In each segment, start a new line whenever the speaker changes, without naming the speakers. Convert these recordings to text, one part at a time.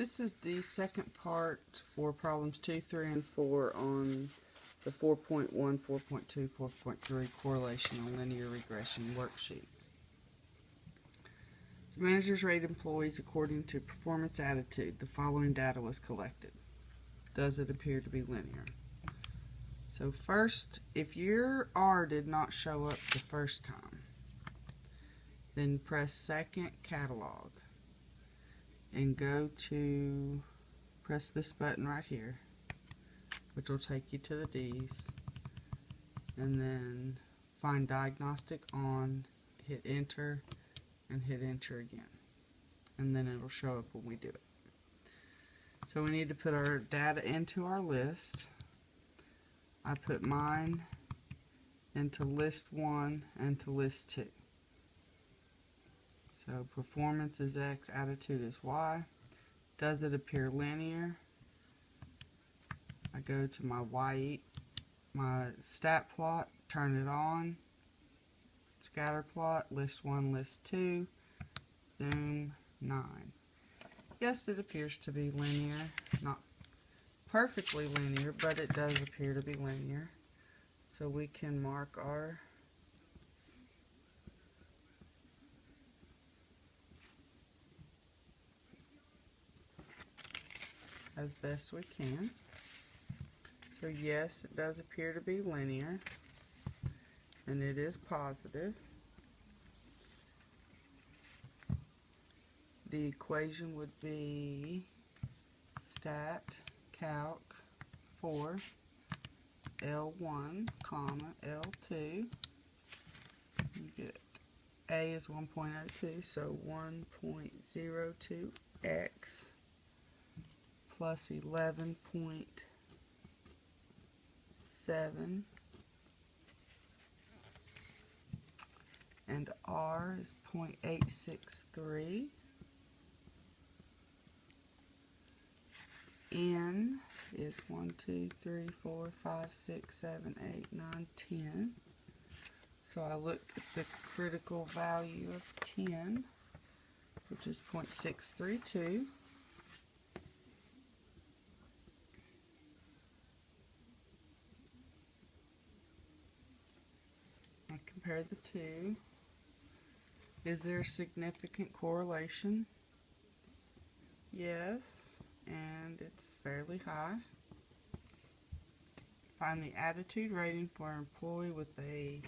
This is the second part for problems 2, 3, and 4 on the 4.1, 4.2, 4.3 correlation and linear regression worksheet. So managers rate employees according to performance attitude. The following data was collected. Does it appear to be linear? So first, if your R did not show up the first time, then press second catalog and go to, press this button right here, which will take you to the D's, and then find diagnostic on, hit enter, and hit enter again, and then it'll show up when we do it. So we need to put our data into our list. I put mine into list 1 and to list 2. So performance is X, attitude is Y. Does it appear linear? I go to my stat plot, turn it on, scatter plot, list 1, list 2, zoom 9. Yes, it appears to be linear, not perfectly linear, but it does appear to be linear. So we can mark our as best we can. So yes, it does appear to be linear, and it is positive. The equation would be stat calc for L1, comma, L2. You get A is 1.02, so 1.02x plus 11.7, and R is 0.863. N is 1, 2, 3, 4, 5, 6, 7, 8, 9, 10. So I look at the critical value of 10, which is 0.632. I compare the two. Is there a significant correlation? Yes, and it's fairly high. Find the attitude rating for an employee with a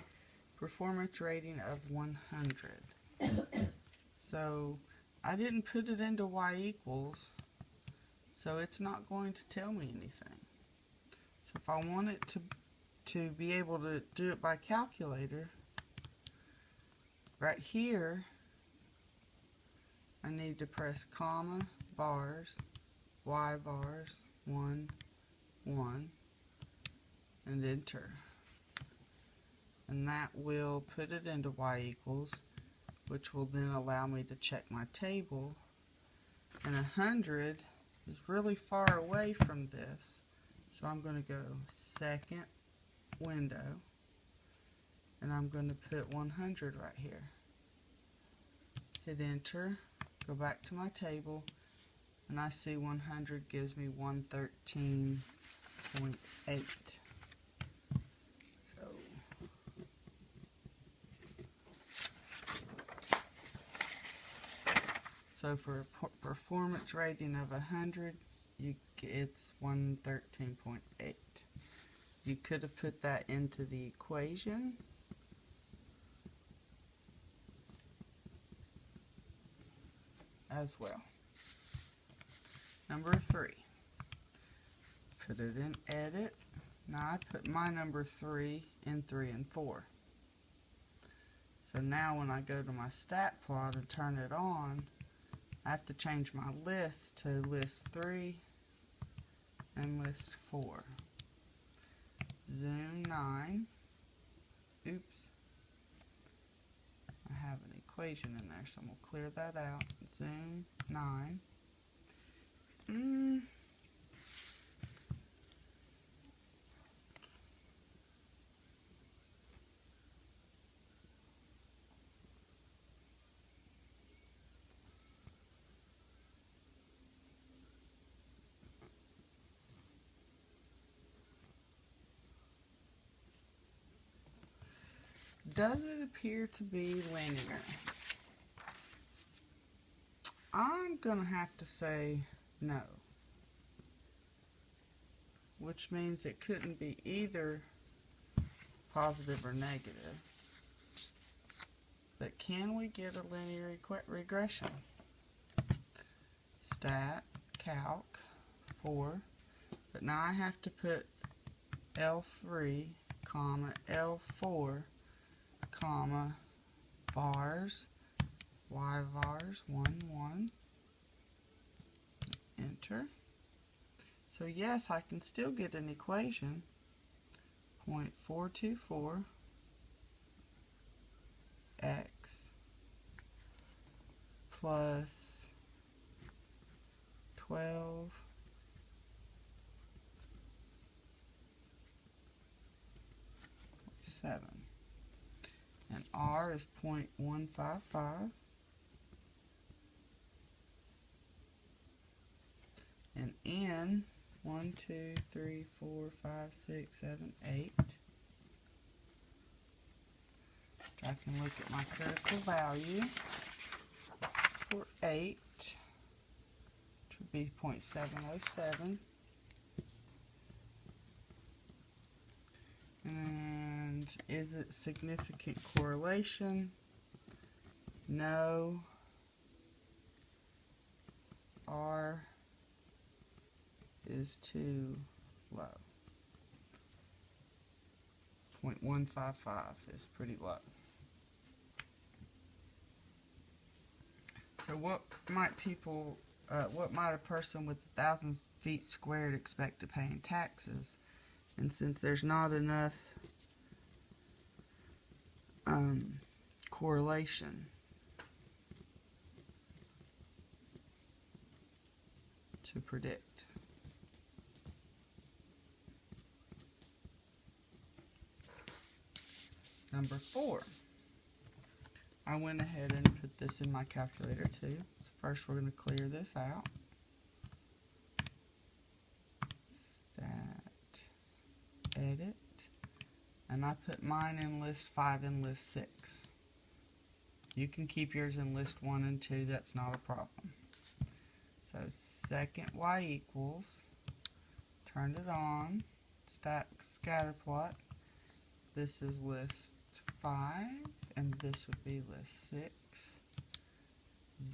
performance rating of 100. So I didn't put it into y equals, so it's not going to tell me anything. So if I want it to be able to do it by calculator, right here I need to press comma, bars, y bars, 1, 1, and enter. And that will put it into y equals, which will then allow me to check my table. And 100 is really far away from this, so I'm going to go second window, and I'm going to put 100 right here. Hit enter, go back to my table, and I see 100 gives me 113.8. So for a performance rating of 100, it's 113.8. You could have put that into the equation. As well. Number 3. Put it in edit. Now I put my number 3 in 3 and 4. So now when I go to my stat plot and turn it on, I have to change my list to list 3 and list 4. Zoom 9. Oops. I have an equation in there, so I'm going to clear that out. Zoom 9. does it appear to be linear? I'm going to have to say no, which means it couldn't be either positive or negative. But can we get a linear regression? Stat, calc, 4. But now I have to put L3, comma, L4, comma, vars, y vars, 1, 1. Enter. So yes, I can still get an equation. 0.424 x plus 12 7, and R is 0.155, and N 1, 2, 3, 4, 5, 6, 7, 8. I can look at my critical value for 8, which would be 0.707. And is it significant correlation? No. R is too low. 0.155 is pretty low. So what might a person with 1,000 feet squared expect to pay in taxes? And since there's not enough correlation to predict. Number 4. I went ahead and put this in my calculator too. So first we're going to clear this out. Stat, edit, and I put mine in list 5 and list 6. You can keep yours in list 1 and 2, that's not a problem. So second y equals, turned it on, stack scatter plot. This is list 5, and this would be list 6.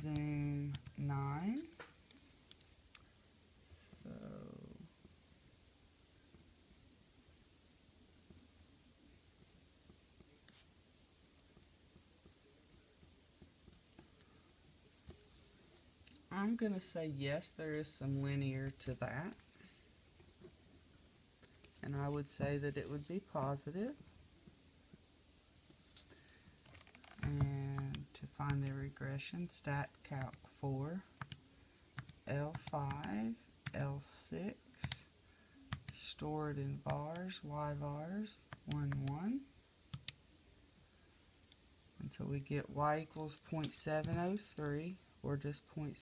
Zoom 9. So I'm going to say yes, there is some linear to that. And I would say that it would be positive. And to find the regression, stat calc 4, L5, L6, stored in vars, y vars, 1, 1. And so we get y equals 0.703, or just 0.7.